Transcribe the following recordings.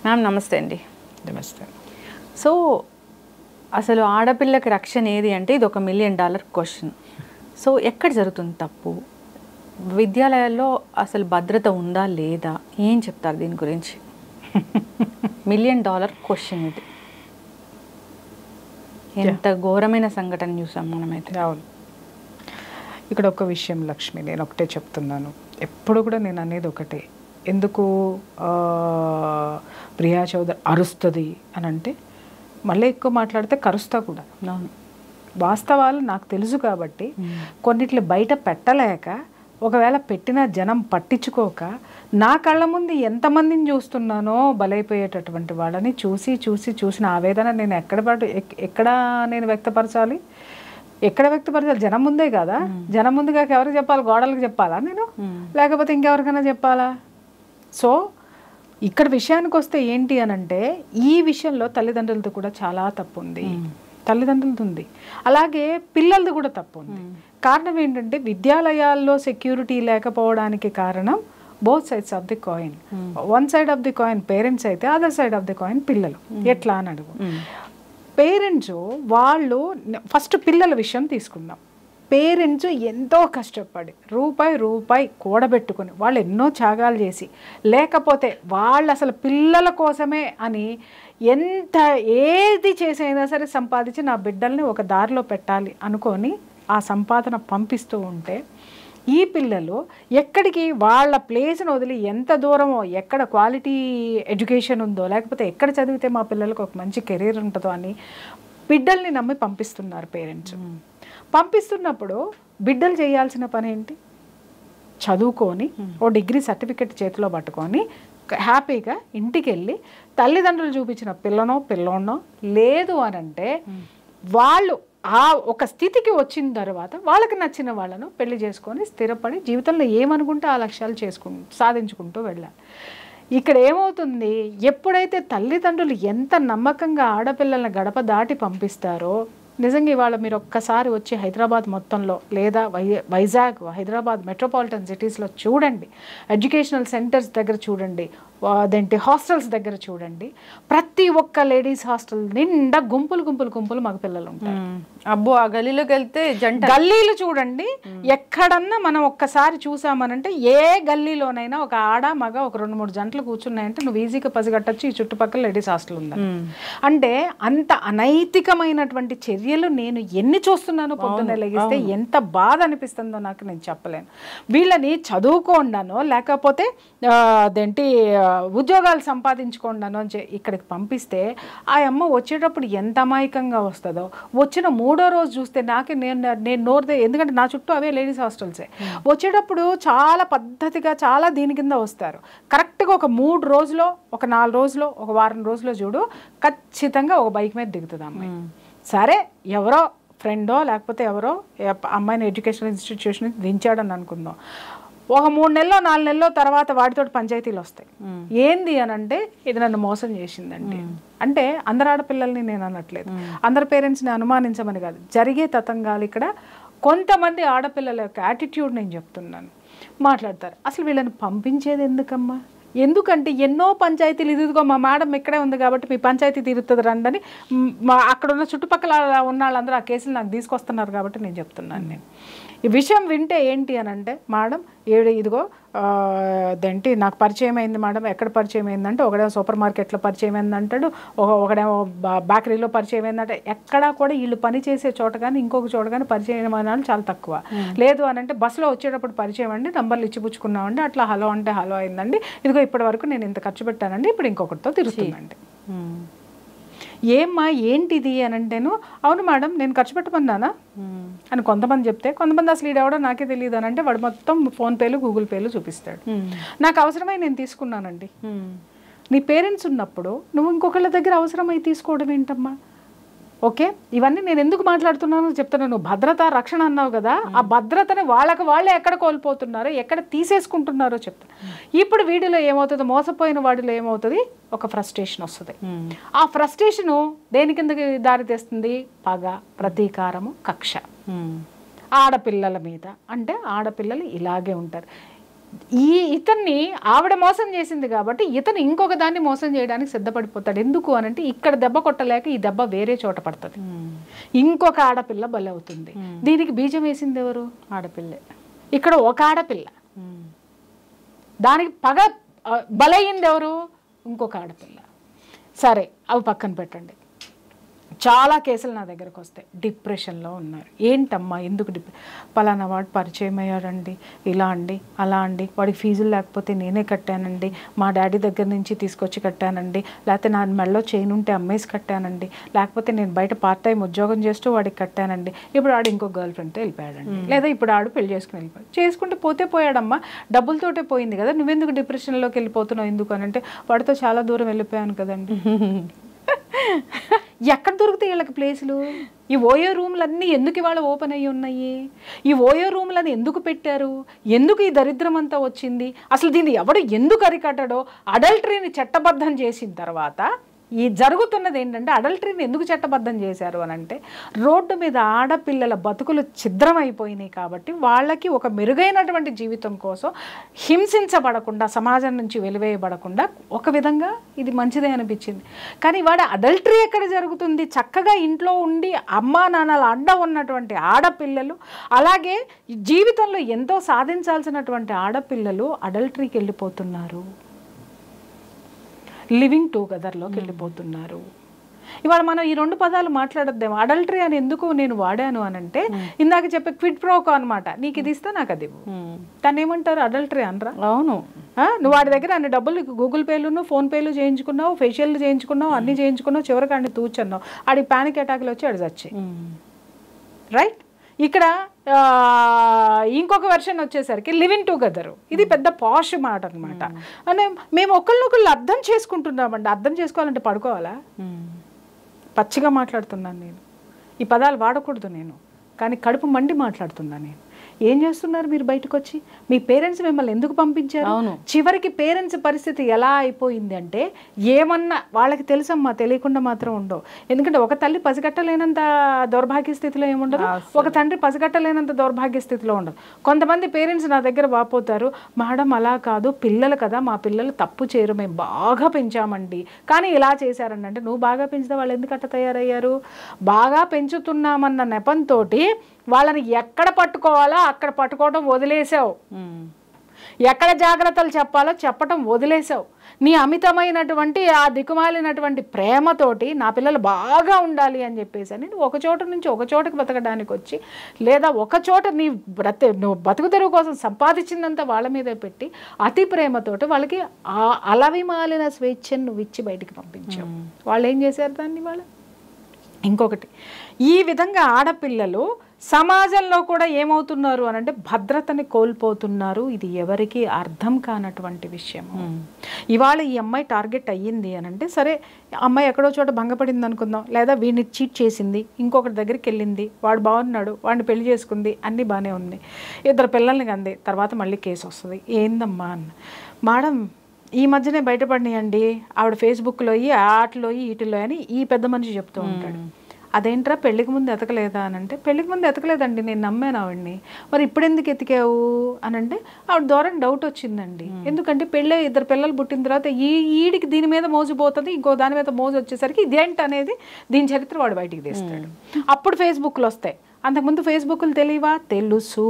Ma'am నమస్తే అండి. నమస్తే. సో అసలు ఆడపిల్లకి రక్షణ ఏది అంటే ఇది $1 మిలియన్ క్వశ్చన్. సో ఎక్కడ జరుగుతుంది తప్పు? విద్యాలయాల్లో అసలు భద్రత ఉందా లేదా? ఏం చెప్తారు దీని గురించి? $1 మిలియన్ క్వశ్చన్ ఇది. ఎంత ఘోరమైన సంఘటన చూసాం మనమైతే. అవును. ఇక్కడ ఒక విషయం లక్ష్మి, నేను ఒకటే చెప్తున్నాను, ఎప్పుడు కూడా నేను అనేది ఒకటే, ఎందుకు ప్రియా చౌదరి అరుస్తుంది అని అంటే, మళ్ళీ ఎక్కువ మాట్లాడితే కరుస్తా కూడా. అవును, వాస్తవాలు నాకు తెలుసు కాబట్టి కొన్నిట్లు బయట పెట్టలేక, ఒకవేళ పెట్టిన జనం పట్టించుకోక, నా కళ్ళ ముందు ఎంతమందిని చూస్తున్నానో బలైపోయేటటువంటి వాళ్ళని చూసిన ఆవేదన నేను ఎక్కడ నేను వ్యక్తపరచాలి? ఎక్కడ వ్యక్తపరచాలి? జనం ముందే కదా. జనం ముందుగా ఎవరికి చెప్పాలి? గోడలకు చెప్పాలా నేను, లేకపోతే ఇంకెవరికైనా చెప్పాలా? సో ఇక్కడ విషయానికి వస్తే ఏంటి అని అంటే, ఈ విషయంలో తల్లిదండ్రులతో కూడా చాలా తప్పు ఉంది. తల్లిదండ్రులది ఉంది, అలాగే పిల్లలది కూడా తప్పు ఉంది. కారణం ఏంటంటే, విద్యాలయాల్లో సెక్యూరిటీ లేకపోవడానికి కారణం both sides of the coin. One side of the coin parents అయితే, other side of the coin పిల్లలు. ఎట్లా అని అడుగు. పేరెంట్స్ వాళ్ళు ఫస్ట్ పిల్లల విషయం తీసుకుందాం. పేరెంట్స్ ఎంతో కష్టపడి రూపాయి కూడబెట్టుకొని వాళ్ళు ఎన్నో త్యాగాలు చేసి, లేకపోతే వాళ్ళు అసలు పిల్లల కోసమే అని ఎంత ఏది చేసైనా సరే సంపాదించి నా బిడ్డల్ని ఒక దారిలో పెట్టాలి అనుకొని ఆ సంపాదన పంపిస్తూ ఉంటే, ఈ పిల్లలు ఎక్కడికి వాళ్ళ ప్లేస్ని వదిలి ఎంత దూరమో, ఎక్కడ క్వాలిటీ ఎడ్యుకేషన్ ఉందో, లేకపోతే ఎక్కడ చదివితే మా పిల్లలకు ఒక మంచి కెరీర్ ఉంటుందో అని బిడ్డల్ని నమ్మి పంపిస్తున్నారు పేరెంట్స్. పంపిస్తున్నప్పుడు బిడ్డలు చేయాల్సిన పని ఏంటి? చదువుకొని ఓ డిగ్రీ సర్టిఫికెట్ చేతిలో పట్టుకొని హ్యాపీగా ఇంటికి వెళ్ళి తల్లిదండ్రులు చూపించిన పిల్లోనో లేదు అని అంటే, వాళ్ళు ఆ ఒక స్థితికి వచ్చిన తర్వాత వాళ్ళకి నచ్చిన వాళ్ళను పెళ్లి చేసుకొని స్థిరపడి జీవితంలో ఏమనుకుంటే ఆ లక్ష్యాలు సాధించుకుంటూ వెళ్ళాలి. ఇక్కడ ఏమవుతుంది, ఎప్పుడైతే తల్లిదండ్రులు ఎంత నమ్మకంగా ఆడపిల్లల్ని గడప దాటి పంపిస్తారో, నిజంగా ఇవాళ మీరు ఒక్కసారి వచ్చి హైదరాబాద్ మొత్తంలో లేదా వైజాగ్, హైదరాబాద్ మెట్రోపాలిటన్ సిటీస్లో చూడండి, ఎడ్యుకేషనల్ సెంటర్స్ దగ్గర చూడండి, అదేంటి హాస్టల్స్ దగ్గర చూడండి, ప్రతి ఒక్క లేడీస్ హాస్టల్ నిండా గుంపులు మగ పిల్లలు ఉంటారు. అబ్బో, ఆ గల్లీలోకి వెళ్తే గల్లీలు చూడండి, ఎక్కడన్నా మనం ఒక్కసారి చూసామనంటే ఏ గల్లీలోనైనా ఒక ఆడ మగ ఒక 2-3 జంటలు కూర్చున్నాయంటే నువ్వు ఈజీగా పసిగట్టచ్చు ఈ చుట్టుపక్కల లేడీస్ హాస్టల్ ఉందని. అంటే అంత అనైతికమైనటువంటి చర్యలు నేను ఎన్ని చూస్తున్నానో పొద్దున్నే లెగిస్తే ఎంత బాధ అనిపిస్తుందో నాకు నేను చెప్పలేను. వీళ్ళని చదువుకోండానో లేకపోతే అదేంటి ఉద్యోగాలు సంపాదించుకోండానో అని ఇక్కడికి పంపిస్తే, ఆ అమ్మ వచ్చేటప్పుడు ఎంత అమాయకంగా వస్తుందో, వచ్చిన 3వ రోజు చూస్తే నేను నోరుదే, ఎందుకంటే నా చుట్టూ అవే లేడీస్ హాస్టల్సే. వచ్చేటప్పుడు చాలా పద్ధతిగా చాలా దీని కింద వస్తారు. కరెక్ట్గా ఒక 3 రోజులో, ఒక 4 రోజులో, ఒక వారం రోజులో చూడు, ఖచ్చితంగా ఒక బైక్ మీద దిగుతుంది అమ్మాయి. సరే, ఎవరో ఫ్రెండో లేకపోతే ఎవరో అమ్మాయిని ఎడ్యుకేషనల్ ఇన్స్టిట్యూషన్ నుంచి దించాడని అనుకుందాం. ఒక 3 నెలలో 4 నెలలో తర్వాత వాటితో పంచాయతీలు వస్తాయి. ఏంది అని అంటే, ఇది నన్ను మోసం చేసిందండి అంటే, అందరు ఆడపిల్లల్ని నేను అనట్లేదు, అందరు పేరెంట్స్ని అనుమానించమని కాదు, జరిగే తతంగాలు ఇక్కడ. కొంతమంది ఆడపిల్లల యొక్క యాటిట్యూడ్ నేను చెప్తున్నాను. మాట్లాడతారు, అసలు వీళ్ళని పంపించేది ఎందుకమ్మా? ఎందుకంటే ఎన్నో పంచాయతీలు, ఇదిగో మా మేడం ఇక్కడే ఉంది కాబట్టి మీ పంచాయతీ తీరుతుంది రండి అని అక్కడ ఉన్న చుట్టుపక్కల ఉన్న వాళ్ళందరూ ఆ కేసులు నాకు తీసుకొస్తున్నారు కాబట్టి నేను చెప్తున్నాను. నేను ఈ విషయం వింటే ఏంటి అని అంటే, మేడం ఇదిగో అదేంటి నాకు పరిచయం అయింది మేడం. ఎక్కడ పరిచయం అయిందంటే, ఒకడేమో సూపర్ మార్కెట్లో పరిచయం అయింది అంటాడు, ఒకడేమో బేకరీలో పరిచయం అయిందంటే. ఎక్కడా కూడా వీళ్ళు పని చేసే చోట కానీ ఇంకొక చోట కానీ పరిచయం అయిన చాలా తక్కువ. లేదు అని అంటే, బస్సులో వచ్చేటప్పుడు పరిచయం అండి, నంబర్లు ఇచ్చిపుచ్చుకున్నామండి, అట్లా హలో అంటే హలో అయిందండి, ఇదిగో ఇప్పటి వరకు నేను ఇంత ఖర్చు పెట్టానండి, ఇప్పుడు ఇంకొకటితో తిరుగుతుందండి. ఏమ్మా ఏంటిది అని అంటేను, అవును మేడం నేను ఖర్చు పెట్టమన్నానా అని కొంతమంది చెప్తే, కొంతమంది అసలు ఈడెవడో నాకే తెలియదు అని అంటే వాడు మొత్తం ఫోన్పేలు గూగుల్ పేలు చూపిస్తాడు. నాకు అవసరమై నేను తీసుకున్నానండి. నీ పేరెంట్స్ ఉన్నప్పుడు నువ్వు ఇంకొకళ్ళ దగ్గర అవసరమై తీసుకోవడం ఏంటమ్మా? ఓకే, ఇవన్నీ నేను ఎందుకు మాట్లాడుతున్నానో చెప్తున్నాను. భద్రత రక్షణ అన్నావు కదా, ఆ భద్రతని వాళ్ళే ఎక్కడ కోల్పోతున్నారో, ఎక్కడ తీసేసుకుంటున్నారో చెప్తాను. ఇప్పుడు వీడిలో ఏమవుతుంది, మోసపోయిన వాడిలో ఏమవుతుంది, ఒక ఫ్రస్ట్రేషన్ వస్తుంది. ఆ ఫ్రస్ట్రేషను దేని కిందకి దారి తెస్తుంది? పగ, ప్రతీకారము, కక్ష ఆడపిల్లల మీద. అంటే ఆడపిల్లలు ఇలాగే ఉంటారు. ఇతన్ని ఆవిడ మోసం చేసింది కాబట్టి ఇతను ఇంకొక దాన్ని మోసం చేయడానికి సిద్ధపడిపోతాడు. ఎందుకు అనంటే ఇక్కడ దెబ్బ కొట్టలేక ఈ దెబ్బ వేరే చోట పడుతుంది, ఇంకొక ఆడపిల్ల బలవుతుంది. దీనికి బీజం వేసింది ఎవరు? ఆడపిల్లే. ఇక్కడ ఒక ఆడపిల్ల, దానికి పగ బలయ్యింది ఎవరు? ఇంకొక ఆడపిల్ల. సరే, అవి పక్కన పెట్టండి. చాలా కేసులు నా దగ్గరకు వస్తాయి, డిప్రెషన్లో ఉన్నారు. ఏంటమ్మా ఎందుకు పలానా వాడు పరిచయం అయ్యాడండి, ఇలా అండి అలా అండి, వాడికి ఫీజులు లేకపోతే నేనే కట్టానండి, మా డాడీ దగ్గర నుంచి తీసుకొచ్చి కట్టానండి, లేకపోతే నా మెడలో చైన్ ఉంటే అమ్మేసి కట్టానండి, లేకపోతే నేను బయట పార్ట్ టైం ఉద్యోగం చేస్తూ వాడికి కట్టానండి, ఇప్పుడు ఆడు ఇంకో గర్ల్ ఫ్రెండ్తో వెళ్ళిపోయాడండి, లేదా ఇప్పుడు ఆడు పెళ్లి చేసుకుని వెళ్ళిపోయాడు. చేసుకుంటే పోయాడమ్మా, డబ్బులతోటే పోయింది కదా, నువ్వెందుకు డిప్రెషన్లోకి వెళ్ళిపోతున్నావు? ఎందుకు అనంటే వాడితో చాలా దూరం వెళ్ళిపోయాను కదండి. ఎక్కడ దొరుకుతాయి వీళ్ళకి ప్లేసులు? ఈ ఓయో రూమ్లన్నీ ఎందుకు ఇవాళ ఓపెన్ అయ్యి ఉన్నాయి? ఈ ఓయో రూమ్లని ఎందుకు పెట్టారు? ఎందుకు ఈ దరిద్రం అంతా వచ్చింది? అసలు దీన్ని ఎవడు ఎందుకు అరికట్టడో? అడల్టరీని చట్టబద్ధం చేసిన తర్వాత ఈ జరుగుతున్నది ఏంటంటే, అడల్టరీని ఎందుకు చట్టబద్ధం చేశారు అని అంటే, రోడ్డు మీద ఆడపిల్లల బతుకులు ఛిద్రమైపోయినాయి కాబట్టి వాళ్ళకి ఒక మెరుగైనటువంటి జీవితం కోసం హింసించబడకుండా, సమాజం నుంచి వెలివేయబడకుండా ఒక విధంగా ఇది మంచిదే అనిపించింది. కానీ వాడు అడల్టరీ ఎక్కడ జరుగుతుంది? చక్కగా ఇంట్లో ఉండి అమ్మా నాన్నల అండ ఉన్నటువంటి ఆడపిల్లలు, అలాగే జీవితంలో ఎంతో సాధించాల్సినటువంటి ఆడపిల్లలు అడల్టరీకి వెళ్ళిపోతున్నారు, లివింగ్ టుగెదర్లోకి వెళ్ళిపోతున్నారు. ఇవాళ మనం ఈ రెండు పదాలు మాట్లాడద్దేమో. అడల్టరీ అని ఎందుకు నేను వాడాను అని అంటే, ఇందాక చెప్పే క్విడ్ ప్రోకో అనమాట. నీకు ఇది ఇస్తే నాకు అది ఇవ్వు. దాన్ని ఏమంటారు? అడల్టరీ అనరా? అవును. నువ్వు వాడి దగ్గర అన్ని డబ్బులు గూగుల్ పేలు ఫోన్ పేలు చేయించుకున్నావు, ఫేషియల్ చేయించుకున్నావు, అన్ని చేయించుకున్నావు, చివరికి అన్ని తూచన్నావు, ఆడి పానిక్ అటాక్లు వచ్చి ఆడి చచ్చాయి. రైట్? ఇక్కడ ఇంకొక వెర్షన్ వచ్చేసరికి లివింగ్ టుగెదర్. ఇది పెద్ద పాష్ మాట అనమాట. అంటే మేము ఒకళ్ళనొకళ్ళు అర్థం చేసుకుంటున్నామండి. అర్థం చేసుకోవాలంటే పడుకోవాలా? పచ్చిగా మాట్లాడుతున్నాను నేను, ఈ పదాలు వాడకూడదు నేను, కానీ కడుపు మండి మాట్లాడుతున్నాను నేను. ఏం చేస్తున్నారు మీరు బయటకు వచ్చి? మీ పేరెంట్స్ మిమ్మల్ని ఎందుకు పంపించారు? చివరికి పేరెంట్స్ పరిస్థితి ఎలా అయిపోయింది అంటే, ఏమన్నా వాళ్ళకి తెలుసమ్మా, తెలియకుండా మాత్రం ఉండవు. ఎందుకంటే ఒక తల్లి పసిగట్టలేనంత దౌర్భాగ్య స్థితిలో ఏముండదు, ఒక తండ్రి పసిగట్టలేనంత దౌర్భాగ్య స్థితిలో ఉండదు. కొంతమంది పేరెంట్స్ నా దగ్గర వాపోతారు, మేడం అలా కాదు, పిల్లలు కదా, మా పిల్లలు తప్పు చేయరు, మేము బాగా పెంచామండి, కానీ ఇలా చేశారండి. అంటే నువ్వు బాగా పెంచితే వాళ్ళు ఎందుకు అట్ట తయారయ్యారు? బాగా పెంచుతున్నామన్న నెపంతో వాళ్ళని ఎక్కడ పట్టుకోవాలో అక్కడ పట్టుకోవడం వదిలేసావు, ఎక్కడ జాగ్రత్తలు చెప్పాలో చెప్పటం వదిలేసావు. నీ అమితమైనటువంటి ఆ దిక్కుమాలినటువంటి ప్రేమతోటి నా పిల్లలు బాగా ఉండాలి అని చెప్పేసి అని నువ్వు ఒక చోట నుంచి ఒక చోటకి బతకడానికి వచ్చి, లేదా ఒక చోట నువ్వు బతుకు తెరువు కోసం సంపాదించిందంతా వాళ్ళ మీదే పెట్టి అతి ప్రేమతోటి వాళ్ళకి ఆ అలవిమాలిన స్వేచ్ఛను నువ్వు ఇచ్చి బయటికి పంపించావు. వాళ్ళు ఏం చేశారు దాన్ని? వాళ్ళు ఇంకొకటి, ఈ విధంగా ఆడపిల్లలు సమాజంలో కూడా ఏమవుతున్నారు అని అంటే భద్రతని కోల్పోతున్నారు. ఇది ఎవరికి అర్థం కానటువంటి విషయం. ఇవాళ ఈ అమ్మాయి టార్గెట్ అయ్యింది అని అంటే, సరే అమ్మాయి ఎక్కడో చోట భంగపడింది అనుకుందాం, లేదా వీడిని చీట్ చేసింది, ఇంకొకటి దగ్గరికి వెళ్ళింది, వాడు బాగున్నాడు, వాడిని పెళ్లి చేసుకుంది, అన్నీ బాగానే ఉంది, ఇద్దరు పిల్లల్ని కంది, తర్వాత మళ్ళీ కేసు వస్తుంది. ఏందమ్మా అన్న, మేడం ఈ మధ్యనే బయటపడినాయండి, ఆవిడ ఫేస్బుక్లో ఆటలో వీటిలో అని ఈ పెద్ద మనిషి చెప్తూ ఉంటాడు. అదేంట్రా పెళ్ళికి ముందు ఎతకలేదా అని అంటే, పెళ్ళికి ముందు ఎతకలేదండి, నేను నమ్మాను ఆవిడ్ని. మరి ఇప్పుడు ఎందుకు ఎతికావు అని అంటే, ఆవిడ ద్వారా డౌట్ వచ్చిందండి. ఎందుకంటే పెళ్ళి ఇద్దరు పిల్లలు పుట్టిన తర్వాత ఈడికి దీని మీద మోసిపోతుంది, ఇంకో దాని మీద మోసి వచ్చేసరికి ఇదేంటి అనేది దీని చరిత్ర వాడు బయటికి తీస్తాడు. అప్పుడు ఫేస్బుక్లు వస్తాయి. అంతకుముందు ఫేస్బుక్లు తెలియవా? తెలుసు.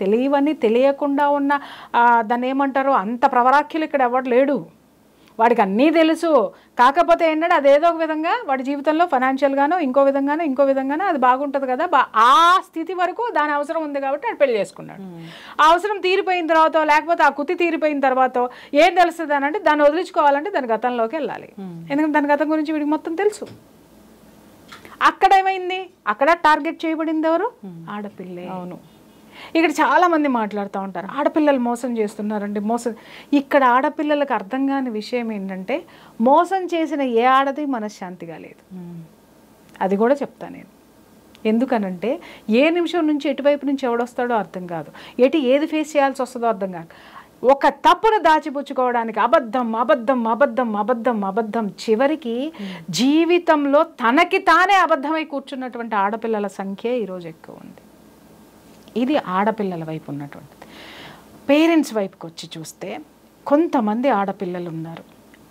తెలియవని తెలియకుండా ఉన్న దాన్ని ఏమంటారు, అంత ప్రవరాఖ్యులు ఇక్కడ ఎవరు లేడు. వాడికి అన్నీ తెలుసు. కాకపోతే ఏంటంటే అదేదో ఒక విధంగా వాడి జీవితంలో ఫైనాన్షియల్గానో ఇంకో విధంగానో అది బాగుంటుంది కదా, ఆ స్థితి వరకు దాని అవసరం ఉంది కాబట్టి వాడు పెళ్లి చేసుకున్నాడు. ఆ అవసరం తీరిపోయిన తర్వాత, లేకపోతే ఆ కుతి తీరిపోయిన తర్వాత ఏం తెలుస్తుంది అని అంటే, దాన్ని వదిలించుకోవాలంటే దాని గతంలోకి వెళ్ళాలి. ఎందుకంటే దాని గతం గురించి వీడికి మొత్తం తెలుసు. అక్కడ ఏమైంది? అక్కడ టార్గెట్ చేయబడింది ఎవరు? ఆడపిల్లే. అవును. ఇక్కడ చాలామంది మాట్లాడుతూ ఉంటారు, ఆడపిల్లలు మోసం చేస్తున్నారండి, మోసం. ఇక్కడ ఆడపిల్లలకు అర్థం కాని విషయం ఏంటంటే, మోసం చేసిన ఏ ఆడది మనశ్శాంతిగా లేదు. అది కూడా చెప్తాను నేను. ఎందుకనంటే ఏ నిమిషం నుంచి ఎటువైపు నుంచి ఎవడొస్తాడో అర్థం కాదు, ఏది ఫేస్ చేయాల్సి వస్తుందో అర్థం కాదు. ఒక తప్పును దాచిపుచ్చుకోవడానికి అబద్ధం అబద్ధం అబద్ధం అబద్ధం అబద్ధం, చివరికి జీవితంలో తనకి తానే అబద్ధమై కూర్చున్నటువంటి ఆడపిల్లల సంఖ్య ఈరోజు ఎక్కువ ఉంది. ఇది ఆడపిల్లల వైపు ఉన్నటువంటిది. పేరెంట్స్ వైపుకి వచ్చి చూస్తే కొంతమంది ఆడపిల్లలు ఉన్నారు,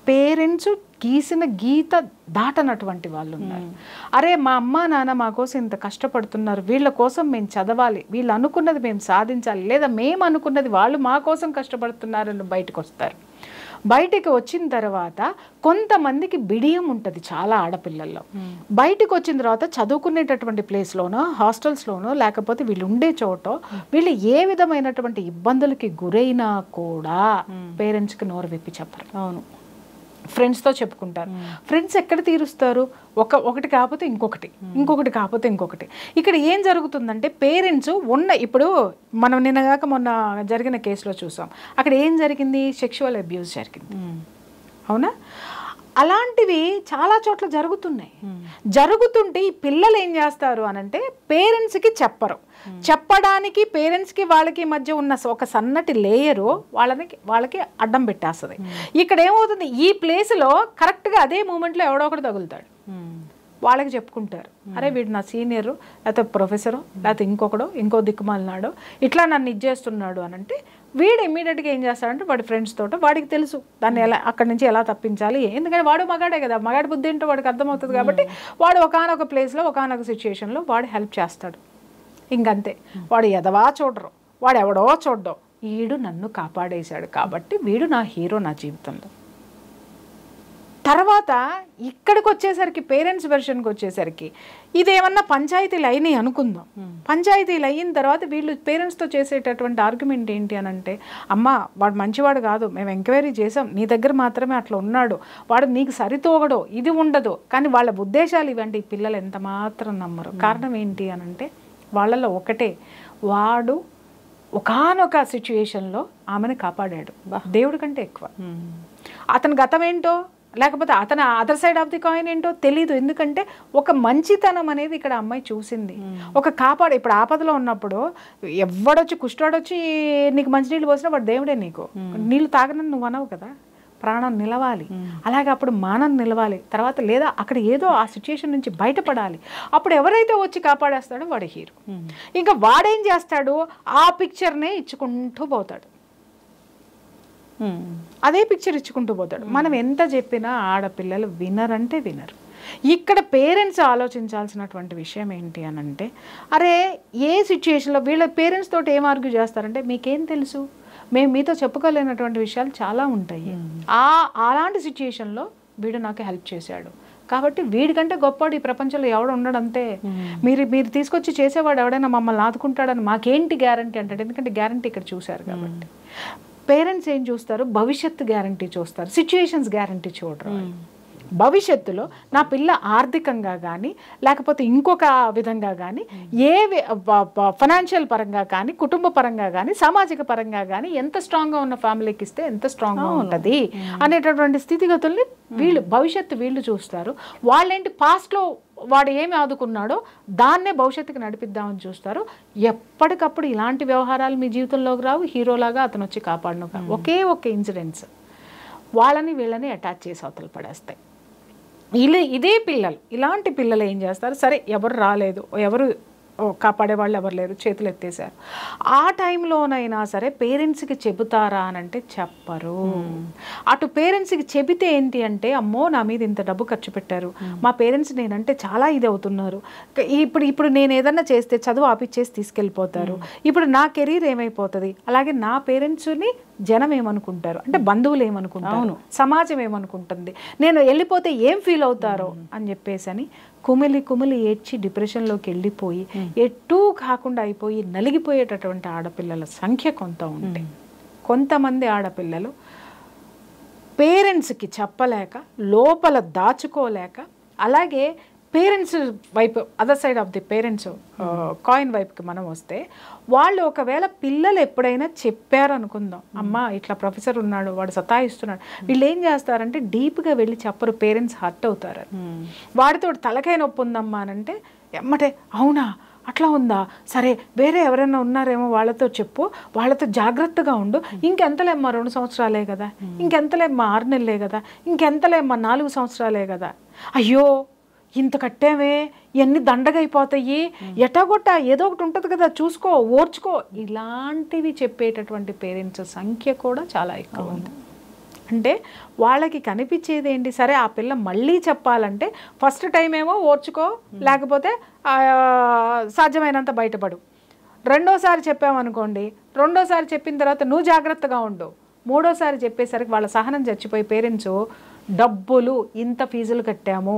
పేరెంట్స్ గీసిన గీత దాటనటువంటి వాళ్ళు ఉన్నారు. అరే మా అమ్మ నాన్న మా కోసం ఇంత కష్టపడుతున్నారు, వీళ్ళ కోసం మేము చదవాలి, వీళ్ళు అనుకున్నది మేము సాధించాలి, లేదా మేము అనుకున్నది వాళ్ళు మా కోసం కష్టపడుతున్నారని బయటకు వస్తారు. బయటికి వచ్చిన తర్వాత కొంతమందికి బిడియం ఉంటుంది చాలా ఆడపిల్లల్లో. బయటకు వచ్చిన తర్వాత చదువుకునేటటువంటి ప్లేస్లోనో హాస్టల్స్లోనో లేకపోతే వీళ్ళు ఉండే చోటో వీళ్ళు ఏ విధమైనటువంటి ఇబ్బందులకి గురైనా కూడా పేరెంట్స్కి నోరు విప్పి చెప్పరు. అవును, ఫ్రెండ్స్తో చెప్పుకుంటారు. ఫ్రెండ్స్ ఎక్కడ తీరుస్తారు? ఒకటి కాకపోతే ఇంకొకటి, ఇంకొకటి కాకపోతే ఇంకొకటి. ఇక్కడ ఏం జరుగుతుందంటే పేరెంట్స్ ఇప్పుడు మనం నిన్నగాక మొన్న జరిగిన కేసులో చూసాం, అక్కడ ఏం జరిగింది? సెక్షువల్ అబ్యూస్ జరిగింది, అవునా? అలాంటివి చాలా చోట్ల జరుగుతున్నాయి. జరుగుతుంటే ఈ పిల్లలు ఏం చేస్తారు అనంటే పేరెంట్స్కి చెప్పరు. చెప్పడానికి పేరెంట్స్కి వాళ్ళకి మధ్య ఉన్న ఒక సన్నటి లేయరు వాళ్ళకి అడ్డం పెట్టేస్తుంది. ఇక్కడ ఏమవుతుంది, ఈ ప్లేస్లో కరెక్ట్గా అదే మూమెంట్లో ఎవడో ఒకటి తగులుతాడు. వాళ్ళకి చెప్పుకుంటారు, అరే వీడు నా సీనియరు, లేకపోతే ప్రొఫెసరు, లేకపోతే ఇంకొకడు ఇంకో దిక్కుమాలినాడు, ఇట్లా నన్ను ఇచ్చేస్తున్నాడు అని అంటే వీడు ఇమ్మీడియట్గా ఏం చేస్తాడంటే వాడి ఫ్రెండ్స్ తోట వాడికి తెలుసు దాన్ని ఎలా అక్కడి నుంచి ఎలా తప్పించాలి. ఎందుకంటే వాడు మగాడే కదా, మగాడి బుద్ధి ఏంటో వాడికి అర్థమవుతుంది. కాబట్టి వాడు ఒకానొక ప్లేస్లో ఒకానొక సిచ్యుయేషన్లో వాడు హెల్ప్ చేస్తాడు. ఇంకంతే, వాడు ఎదవా చూడరు, వాడు ఎవడో చూడ్డో, వీడు నన్ను కాపాడేశాడు కాబట్టి వీడు నా హీరో నా జీవితంలో. తర్వాత ఇక్కడికి వచ్చేసరికి పేరెంట్స్ వెర్షన్కి వచ్చేసరికి ఇదేమన్నా పంచాయతీలు అయినాయి అనుకుందాం. పంచాయతీలు అయిన తర్వాత వీళ్ళు పేరెంట్స్తో చేసేటటువంటి ఆర్గ్యుమెంట్ ఏంటి అని అంటే, అమ్మ వాడు మంచివాడు కాదు, మేము ఎంక్వైరీ చేసాం, నీ దగ్గర మాత్రమే అట్లా ఉన్నాడు, వాడు నీకు సరితోగడో ఇది ఉండదు. కానీ వాళ్ళ ఉద్దేశాలు ఇవంటి ఈ పిల్లలు ఎంత మాత్రం నమ్మరు. కారణం ఏంటి అని అంటే వాళ్ళలో ఒకటే, వాడు ఒకానొక సిచ్యుయేషన్లో ఆమెను కాపాడాడు దేవుడి కంటే ఎక్కువ. అతని గతం ఏంటో లేకపోతే అతను other side of the coin ఏంటో తెలీదు. ఎందుకంటే ఒక మంచితనం అనేది ఇక్కడ అమ్మాయి చూసింది. ఒక కాపాడు, ఇప్పుడు ఆపదలో ఉన్నప్పుడు ఎవడొచ్చి కుష్టాడొచ్చి నీకు మంచినీళ్ళు పోసినా వాడు దేవుడే. నీకు నీళ్ళు తాగనని నువ్వు అనవు కదా, ప్రాణం నిలవాలి, అలాగే అప్పుడు మానం నిలవాలి. తర్వాత లేదా అక్కడ ఏదో ఆ సిచ్యుయేషన్ నుంచి బయటపడాలి. అప్పుడు ఎవరైతే వచ్చి కాపాడేస్తాడో వాడు హీరో. ఇంకా వాడేం చేస్తాడు, ఆ పిక్చర్నే ఇచ్చుకుంటూ పోతాడు, అదే పిక్చర్ ఇచ్చుకుంటూ పోతాడు. మనం ఎంత చెప్పినా ఆడపిల్లలు వినరంటే వినరు. ఇక్కడ పేరెంట్స్ ఆలోచించాల్సినటువంటి విషయం ఏంటి అని అంటే, అరే ఏ సిచ్యుయేషన్లో వీళ్ళ పేరెంట్స్ తోటి ఏం ఆర్గ్యూ చేస్తారంటే, మీకేం తెలుసు, మేము మీతో చెప్పుకోలేనటువంటి విషయాలు చాలా ఉంటాయి. అలాంటి సిచ్యుయేషన్లో వీడు నాకు హెల్ప్ చేశాడు కాబట్టి వీడికంటే గొప్పవాడు ఈ ప్రపంచంలో ఎవడు ఉండడంతే. మీరు తీసుకొచ్చి చేసేవాడు ఎవడైనా మమ్మల్ని ఆదుకుంటాడని మాకేంటి గ్యారంటీ అంటాడు. ఎందుకంటే గ్యారంటీ ఇక్కడ చూశారు కాబట్టి. పేరెంట్స్ ఏం చూస్తారు, భవిష్యత్తు గ్యారంటీ చూస్తారు, సిచ్యుయేషన్స్ గ్యారంటీ చూడరు. భవిష్యత్తులో నా పిల్ల ఆర్థికంగా కానీ లేకపోతే ఇంకొక విధంగా కానీ ఫైనాన్షియల్ పరంగా కానీ కుటుంబ పరంగా కానీ సామాజిక పరంగా కానీ ఎంత స్ట్రాంగ్గా ఉన్న ఫ్యామిలీకి ఇస్తే ఎంత స్ట్రాంగ్గా ఉంటుంది అనేటటువంటి స్థితిగతుల్ని భవిష్యత్తు వీళ్ళు చూస్తారు. వాళ్ళేంటి పాస్ట్లో వాడు ఏమి ఆదుకున్నాడో దాన్నే భవిష్యత్తుకి నడిపిద్దామని చూస్తారు. ఎప్పటికప్పుడు ఇలాంటి వ్యవహారాలు మీ జీవితంలోకి రావు. హీరోలాగా అతను వచ్చి కాపాడను. ఒకే ఒక ఇన్సిడెంట్స్ వాళ్ళని వీళ్ళని అటాచ్ చేసి అవతల పడేస్తాయి. ఇదే పిల్లలు, ఇలాంటి పిల్లలు ఏం చేస్తారు, సరే ఎవరు రాలేదు, ఎవరు కాపాడే వాళ్ళు ఎవరు లేరు, చేతులు ఎత్తేసారు. ఆ టైంలోనైనా సరే పేరెంట్స్కి చెబుతారా అని అంటే చెప్పరు. అటు పేరెంట్స్కి చెబితే ఏంటి అంటే, అమ్మో నా మీద ఇంత డబ్బు ఖర్చు పెట్టారు, మా పేరెంట్స్ నేనంటే చాలా ఇది అవుతున్నారు, ఇప్పుడు నేను ఏదన్నా చేస్తే చదువు ఆపిచ్చేసి తీసుకెళ్ళిపోతారు, ఇప్పుడు నా కెరీర్ ఏమైపోతుంది, అలాగే నా పేరెంట్స్ని జనం ఏమనుకుంటారు అంటే బంధువులు ఏమనుకుంటారు, సమాజం ఏమనుకుంటుంది, నేను వెళ్ళిపోతే ఏం ఫీల్ అవుతారో అని చెప్పేసి అని కుమిలి ఏడ్చి డిప్రెషన్లోకి వెళ్ళిపోయి ఎటూ కాకుండా అయిపోయి నలిగిపోయేటటువంటి ఆడపిల్లల సంఖ్య కొంత ఉంటే, కొంతమంది ఆడపిల్లలు పేరెంట్స్కి చెప్పలేక లోపల దాచుకోలేక, అలాగే పేరెంట్స్ వైపు other side of the parents coin వైపుకి మనం వస్తే, వాళ్ళు ఒకవేళ పిల్లలు ఎప్పుడైనా చెప్పారు అనుకుందాం, అమ్మ ఇట్లా ప్రొఫెసర్ ఉన్నాడు వాడు సతాయిస్తున్నాడు, వీళ్ళు ఏం చేస్తారంటే డీప్గా వెళ్ళి చెప్పరు, పేరెంట్స్ హర్ట్ అవుతారు. వాడితో తలకాయ నొప్పి ఉందమ్మా అని అంటే ఎమ్మటే అవునా అట్లా ఉందా, సరే వేరే ఎవరైనా ఉన్నారేమో వాళ్ళతో చెప్పు, వాళ్ళతో జాగ్రత్తగా ఉండు, ఇంకెంతలేమ్మా 2 సంవత్సరాలే కదా, ఇంకెంతలేమ్మా 6 నెలలే కదా, ఇంకెంతలేమ్మా 4 సంవత్సరాలే కదా, అయ్యో ఇంత కట్టామే, ఇవన్నీ దండగైపోతాయి, ఎటాగొట్ట ఏదో ఒకటి ఉంటుంది కదా, చూసుకో, ఓర్చుకో, ఇలాంటివి చెప్పేటటువంటి పేరెంట్స్ సంఖ్య కూడా చాలా ఎక్కువ ఉంది. అంటే వాళ్ళకి కనిపించేది ఏంటి, సరే ఆ పిల్ల మళ్ళీ చెప్పాలంటే ఫస్ట్ టైం ఏమో ఓర్చుకో, లేకపోతే సాధ్యమైనంత బయటపడు. రెండోసారి చెప్పామనుకోండి, రెండోసారి చెప్పిన తర్వాత నువ్వు జాగ్రత్తగా ఉండు. మూడోసారి చెప్పేసరికి వాళ్ళ సహనం చచ్చిపోయి పేరెంట్స్ డబ్బులు ఇంత ఫీజులు కట్టాము,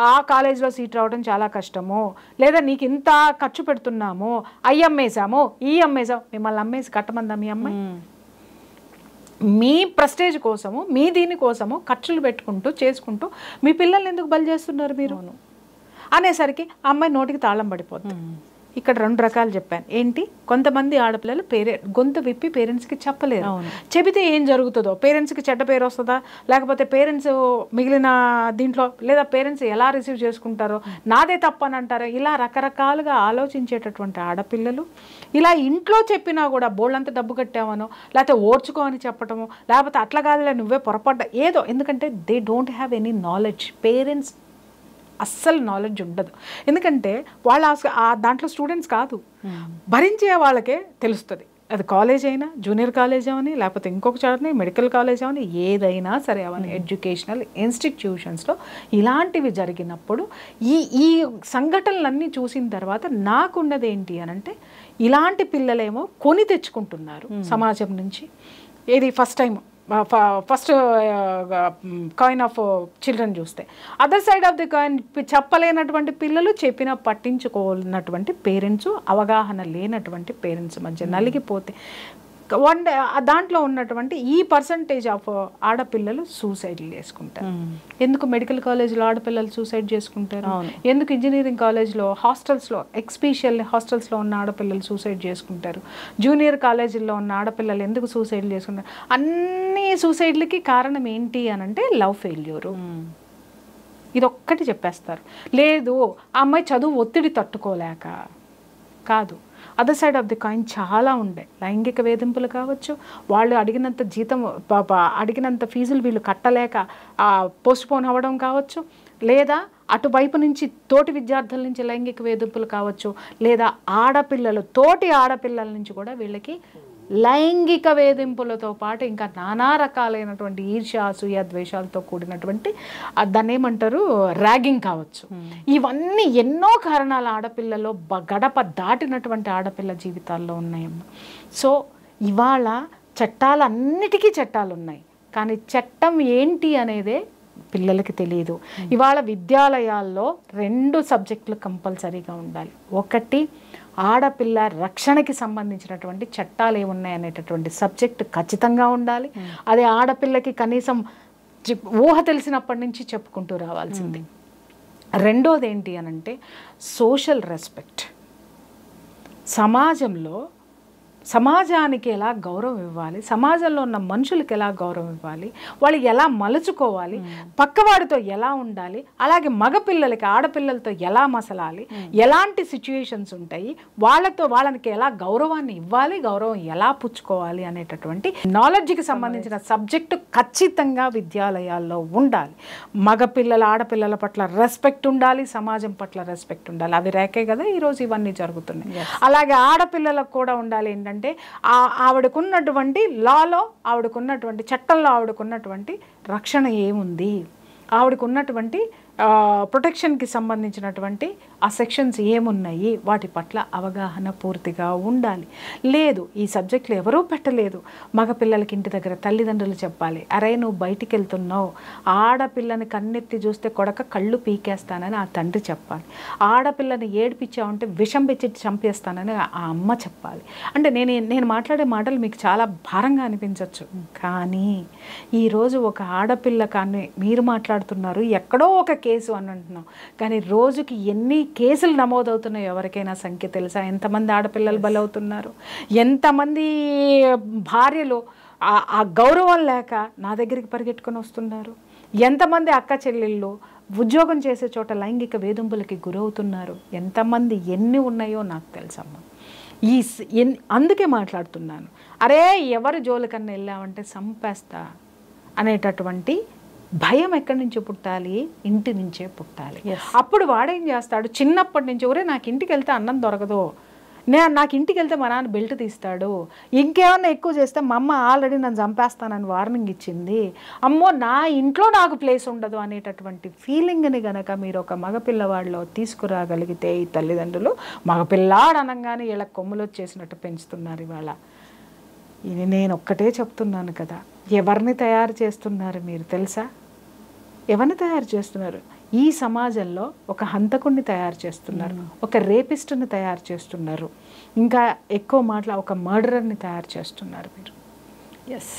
ఆ కాలేజ్లో సీట్ రావడం చాలా కష్టము, లేదా నీకు ఇంత ఖర్చు పెడుతున్నాము, అవి అమ్మేసాము, ఈ అమ్మేసాము. మిమ్మల్ని అమ్మేసి కట్టమందా మీ అమ్మాయి? మీ ప్రెస్టేజ్ కోసము, మీ దీనికోసము ఖర్చులు పెట్టుకుంటూ చేసుకుంటూ మీ పిల్లల్ని ఎందుకు బలి చేస్తున్నారు మీరు అనేసరికి అమ్మాయి నోటికి తాళం పడిపోతుంది. ఇక్కడ 2 రకాలు చెప్పాను. ఏంటి, కొంతమంది ఆడపిల్లలు గొంతు విప్పి పేరెంట్స్కి చెప్పలేరు. చెబితే ఏం జరుగుతుందో, పేరెంట్స్కి చెడ్డ పేరు వస్తుందా, లేకపోతే పేరెంట్స్ మిగిలిన దీంట్లో, లేదా పేరెంట్స్ ఎలా రిసీవ్ చేసుకుంటారో, నాదే తప్పని అంటారో, ఇలా రకరకాలుగా ఆలోచించేటటువంటి ఆడపిల్లలు ఇలా ఇంట్లో చెప్పినా కూడా బోళ్ళంత డబ్బు కట్టామనో, లేకపోతే ఓర్చుకో అని చెప్పటము, లేకపోతే అట్లా కాదులే నువ్వే పొరపడ్డ ఏదో, ఎందుకంటే they don't have any knowledge. Parents అస్సలు నాలెడ్జ్ ఉండదు, ఎందుకంటే వాళ్ళు దాంట్లో స్టూడెంట్స్ కాదు, భరించే వాళ్ళకే తెలుస్తుంది. అది కాలేజ్ అయినా, జూనియర్ కాలేజ్ అవని, లేకపోతే ఇంకొక చోటని మెడికల్ కాలేజ్ అవని, ఏదైనా సరే అవని, ఎడ్యుకేషనల్ ఇన్స్టిట్యూషన్స్లో ఇలాంటివి జరిగినప్పుడు ఈ సంఘటనలన్నీ చూసిన తర్వాత నాకున్నది ఏంటి అని అంటే, ఇలాంటి పిల్లలేమో కొని తెచ్చుకుంటున్నారు సమాజం నుంచి. ఇది first time, first coin of children చూస్తే, other side of the coin చెప్పలేనటువంటి పిల్లలు, చెప్పిన పట్టించుకోనటువంటి పేరెంట్స్, అవగాహన లేనటువంటి పేరెంట్స్ మధ్య నలిగిపోతే దాంట్లో ఉన్నటువంటి ఈ పర్సంటేజ్ ఆఫ్ ఆడపిల్లలు సూసైడ్లు చేసుకుంటారు. ఎందుకు మెడికల్ కాలేజ్లో ఆడపిల్లలు సూసైడ్ చేసుకుంటారు, ఎందుకు ఇంజనీరింగ్ కాలేజ్లో హాస్టల్స్లో, ఎక్స్పెషల్ హాస్టల్స్లో ఉన్న ఆడపిల్లలు సూసైడ్ చేసుకుంటారు, జూనియర్ కాలేజీల్లో ఉన్న ఆడపిల్లలు ఎందుకు సూసైడ్ చేసుకుంటారు? అన్ని సూసైడ్లకి కారణం ఏంటి అని అంటే లవ్ ఫెయిల్యూరు. ఇదొక్కటి చెప్పేస్తారు. లేదు ఆ అమ్మాయి చదువు ఒత్తిడి తట్టుకోలేక కాదు, other side of the coin చాలా ఉండే. లైంగిక వేధింపులు కావచ్చు, వాళ్ళు అడిగినంత జీతం, అడిగినంత ఫీజులు వీళ్ళు కట్టలేక పోస్ట్పోన్ అవ్వడం కావచ్చు, లేదా అటువైపు నుంచి తోటి విద్యార్థుల నుంచి లైంగిక వేధింపులు కావచ్చు, లేదా ఆడపిల్లలు తోటి ఆడపిల్లల నుంచి కూడా వీళ్ళకి లైంగిక వేధింపులతో పాటు ఇంకా నానా రకాలైనటువంటి ఈర్ష్య, అసూయ, ద్వేషాలతో కూడినటువంటి దాన్ని ఏమంటారు, ర్యాగింగ్ కావచ్చు. ఇవన్నీ ఎన్నో కారణాలు ఆడపిల్లలో గడప దాటినటువంటి ఆడపిల్ల జీవితాల్లో ఉన్నాయమ్మ. సో ఇవాళ చట్టాలన్నిటికీ చట్టాలు ఉన్నాయి, కానీ చట్టం ఏంటి అనేదే పిల్లలకి తెలియదు. ఇవాళ విద్యాలయాల్లో 2 సబ్జెక్టులు కంపల్సరీగా ఉండాలి. ఒకటి, ఆడపిల్ల రక్షణకి సంబంధించినటువంటి చట్టాలు ఏమున్నాయనేటటువంటి సబ్జెక్ట్ ఖచ్చితంగా ఉండాలి. అది ఆడపిల్లకి కనీసం ఊహ తెలిసినప్పటి నుంచి చెప్పుకుంటూ రావాల్సింది. రెండోది ఏంటి అనంటే సోషల్ రెస్పెక్ట్. సమాజానికి ఎలా గౌరవం ఇవ్వాలి, సమాజంలో ఉన్న మనుషులకి ఎలా గౌరవం ఇవ్వాలి, వాళ్ళు ఎలా మలుచుకోవాలి, పక్కవాడితో ఎలా ఉండాలి, అలాగే మగపిల్లలకి ఆడపిల్లలతో ఎలా మసలాలి, ఎలాంటి సిచ్యుయేషన్స్ ఉంటాయి, వాళ్ళకి ఎలా గౌరవాన్ని ఇవ్వాలి, గౌరవం ఎలా పుచ్చుకోవాలి అనేటటువంటి నాలెడ్జ్కి సంబంధించిన సబ్జెక్టు ఖచ్చితంగా విద్యాలయాల్లో ఉండాలి. మగపిల్లల ఆడపిల్లల పట్ల రెస్పెక్ట్ ఉండాలి, సమాజం పట్ల రెస్పెక్ట్ ఉండాలి. అవి రేకే కదా ఈరోజు ఇవన్నీ జరుగుతున్నాయి. అలాగే ఆడపిల్లలకు కూడా ఉండాలి ఏంటంటే, ఆవిడకున్నటువంటి లాలో, ఆవిడకున్నటువంటి చట్టంలో ఆవిడకున్నటువంటి రక్షణ ఏముంది, ఆవిడకున్నటువంటి ప్రొటెక్షన్కి సంబంధించినటువంటి ఆ సెక్షన్స్ ఏమున్నాయి, వాటి పట్ల అవగాహన పూర్తిగా ఉండాలి. లేదు ఈ సబ్జెక్టులు ఎవరూ పెట్టలేదు, మగపిల్లలకి ఇంటి దగ్గర తల్లిదండ్రులు చెప్పాలి, అరే నువ్వు బయటికి వెళ్తున్నావు, ఆడపిల్లని కన్నెత్తి చూస్తే కొడక కళ్ళు పీకేస్తానని ఆ తండ్రి చెప్పాలి, ఆడపిల్లని ఏడిపించావంటే విషం పెట్టి చంపేస్తానని ఆ అమ్మ చెప్పాలి. అంటే నేను మాట్లాడే మాటలు మీకు చాలా భారంగా అనిపించవచ్చు, కానీ ఈరోజు ఒక ఆడపిల్ల కానీ మీరు మాట్లాడుతున్నారు, ఎక్కడో ఒక కేసు అని అంటున్నాం, కానీ రోజుకి ఎన్ని కేసులు నమోదవుతున్నాయో ఎవరికైనా సంఖ్య తెలుసా? ఎంతమంది ఆడపిల్లలు బలవుతున్నారు, ఎంతమంది భార్యలు ఆ గౌరవం లేక నా దగ్గరికి పరిగెట్టుకొని వస్తున్నారు, ఎంతమంది అక్క చెల్లెళ్ళు ఉద్యోగం చేసే చోట లైంగిక వేధింపులకి గురవుతున్నారు, ఎంతమంది ఎన్ని ఉన్నాయో నాకు తెలుసమ్మా. అందుకే మాట్లాడుతున్నాను, అరే ఎవరు జోలికన్నా వెళ్ళామంటే సంపేస్తా అనేటటువంటి భయం ఎక్కడి నుంచి పుట్టాలి? ఇంటి నుంచే పుట్టాలి. అప్పుడు వాడేం చేస్తాడు, చిన్నప్పటి నుంచి ఒరే నాకు ఇంటికి వెళ్తే అన్నం దొరకదు, నాకు ఇంటికి వెళ్తే మా నాన్న బెల్ట్ తీస్తాడు, ఇంకేమన్నా ఎక్కువ చేస్తే మా అమ్మ ఆల్రెడీ నన్ను చంపేస్తానని వార్నింగ్ ఇచ్చింది, అమ్మో నా ఇంట్లో నాకు ప్లేస్ ఉండదు అనేటటువంటి ఫీలింగ్ని గనక మీరు ఒక మగపిల్లవాడిలో తీసుకురాగలిగితే ఈ తల్లిదండ్రులు, మగపిల్లాడు అనగానే ఇలా కొమ్ములు వచ్చేసినట్టు పెంచుతున్నారు ఇవాళ. ఇది నేను ఒక్కటే చెప్తున్నాను కదా, ఎవరిని తయారు చేస్తున్నారు మీరు తెలుసా? ఎవరిని తయారు చేస్తున్నారు? ఈ సమాజంలో ఒక హంతకుడిని తయారు చేస్తున్నారు, ఒక రేపిస్ట్ని తయారు చేస్తున్నారు, ఇంకా ఎక్కువ మాటల ఒక మర్డరర్ని తయారు చేస్తున్నారు మీరు. ఎస్,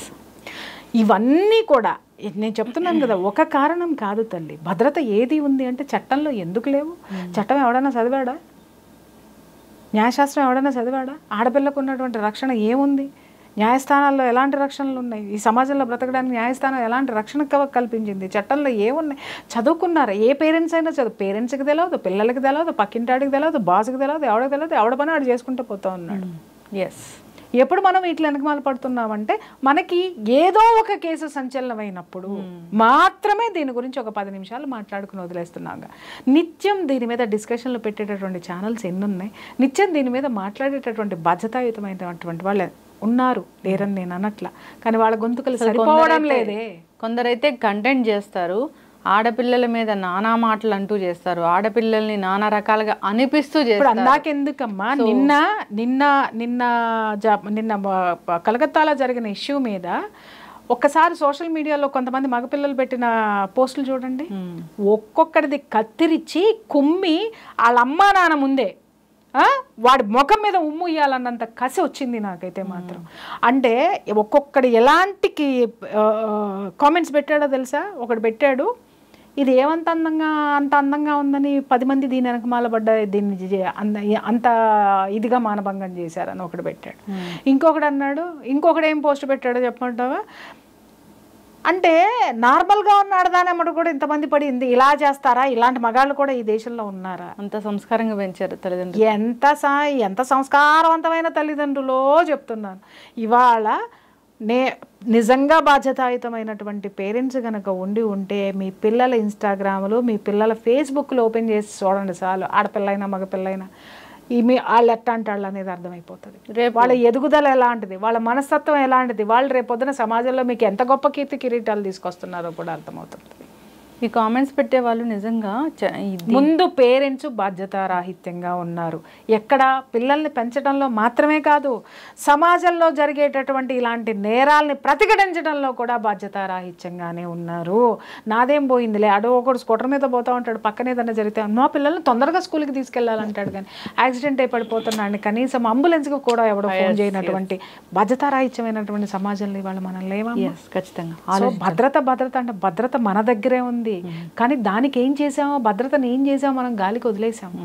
ఇవన్నీ కూడా నేను చెప్తున్నాను కదా, ఒక కారణం కాదు తల్లి. భద్రత ఏది ఉంది అంటే చట్టంలో ఎందుకు లేవు? చట్టం ఎవడన్నా చదివాడా? న్యాయశాస్త్రం ఎవడన్నా చదివాడా? ఆడపిల్లకు ఉన్నటువంటి రక్షణ ఏముంది? న్యాయస్థానాల్లో ఎలాంటి రక్షణలు ఉన్నాయి? ఈ సమాజంలో బ్రతకడానికి న్యాయస్థానం ఎలాంటి రక్షణ కల్పించింది? చట్టంలో ఏమున్నాయి? చదువుకున్నారా? ఏ పేరెంట్స్ అయినా పేరెంట్స్కి తెలియదు, పిల్లలకి తెలియదు, పక్కింటాడికి తెలియదు, బాస్కి తెలియదు, ఎవడికి తెలియదు, ఎవడ పని ఆడు చేసుకుంటూ పోతూ ఉన్నాడు. ఎస్, ఎప్పుడు మనం ఇట్లా వెనకమాల పడుతున్నామంటే మనకి ఏదో ఒక కేసు సంచలనమైనప్పుడు మాత్రమే దీని గురించి ఒక 10 నిమిషాలు మాట్లాడుకుని వదిలేస్తున్నాం. నిత్యం దీని మీద డిస్కషన్లు పెట్టేటటువంటి ఛానల్స్ ఎన్ని ఉన్నాయి? నిత్యం దీని మీద మాట్లాడేటటువంటి బాధ్యతాయుతమైనటువంటి వాళ్ళు ఉన్నారు, లేరని నేను అనట్లా, కానీ వాళ్ళ గొంతుకలు సరిపోవడం లేదే. కొందరైతే కంటెంట్ చేస్తారు, ఆడపిల్లల మీద నానా మాటలు అంటూ చేస్తారు, ఆడపిల్లల్ని నానా రకాలుగా అనిపిస్తూ చేస్తారు. అందాకెందుకమ్మా, నిన్న నిన్న నిన్న నిన్న కలకత్తాలో జరిగిన ఇష్యూ మీద ఒక్కసారి సోషల్ మీడియాలో కొంతమంది మగపిల్లలు పెట్టిన పోస్టులు చూడండి. ఒక్కొక్కడిది కత్తిరించి కుమ్మి వాళ్ళ అమ్మా నాన్న ముందే వాడి ముఖం మీద ఉమ్ము ఇయ్యాలన్నంత కసి వచ్చింది నాకైతే మాత్రం. అంటే ఒక్కొక్కడు ఎలాంటి కామెంట్స్ పెట్టాడో తెలుసా? ఒకడు పెట్టాడు, ఇది ఏమంత అందంగా ఉందని 10 మంది దీని వెనకమాల పడ్డ దీన్ని అంత ఇదిగా మానభంగం చేశారని ఒకడు పెట్టాడు. ఇంకొకడు అన్నాడు, ఇంకొకడు ఏం పోస్ట్ పెట్టాడో చెప్పమంటావా? అంటే నార్మల్గా ఉన్న ఆడదానమ్మడు కూడా ఇంతమంది పడింది, ఇలా చేస్తారా? ఇలాంటి మగాళ్ళు కూడా ఈ దేశంలో ఉన్నారా? అంత సంస్కారంగా పెంచారు తల్లిదండ్రులు. ఎంత సంస్కారవంతమైన తల్లిదండ్రులో చెప్తున్నాను. ఇవాళ నిజంగా బాధ్యతాయుతమైనటువంటి పేరెంట్స్ కనుక ఉంటే మీ పిల్లల ఇన్స్టాగ్రాములు, మీ పిల్లల ఫేస్బుక్లు ఓపెన్ చేసి చూడండి చాలు, ఆడపిల్లైనా మగపిల్లైనా వాళ్ళు ఎట్టాంటి వాళ్ళు అనేది అర్థమైపోతుంది. రేపు వాళ్ళ ఎదుగుదల ఎలాంటిది, వాళ్ళ మనస్తత్వం ఎలాంటిది, వాళ్ళు రేపొద్దున సమాజంలో మీకు ఎంత గొప్ప కీర్తి కిరీటాలు తీసుకొస్తున్నారో కూడా అర్థమవుతుంది. ఈ కామెంట్స్ పెట్టే వాళ్ళు నిజంగా ముందు పేరెంట్స్ బాధ్యతారాహిత్యంగా ఉన్నారు. ఎక్కడ పిల్లల్ని పెంచడంలో మాత్రమే కాదు, సమాజంలో జరిగేటటువంటి ఇలాంటి నేరాల్ని ప్రతిఘటించడంలో కూడా బాధ్యతారాహిత్యంగానే ఉన్నారు. నాదేం పోయిందిలే, అడో ఒకడు స్కూటర్ మీద పోతూ ఉంటాడు, పక్కన ఏదైనా జరిగితే మా పిల్లల్ని తొందరగా స్కూల్కి తీసుకెళ్లాలంటాడు, కానీ యాక్సిడెంట్ అయి పడిపోతున్నాడు, కనీసం అంబులెన్స్కి కూడా ఎవడో ఫోన్ చేయనటువంటి బాధ్యతారాహిత్యమైనటువంటి సమాజంలో ఇవాళ మనం లేవా? ఖచ్చితంగా. భద్రత అంటే భద్రత మన దగ్గరే ఉంది, కానీ దానికి ఏం చేసామో, భద్రతను ఏం చేసామో మనం గాలికి వదిలేసాము.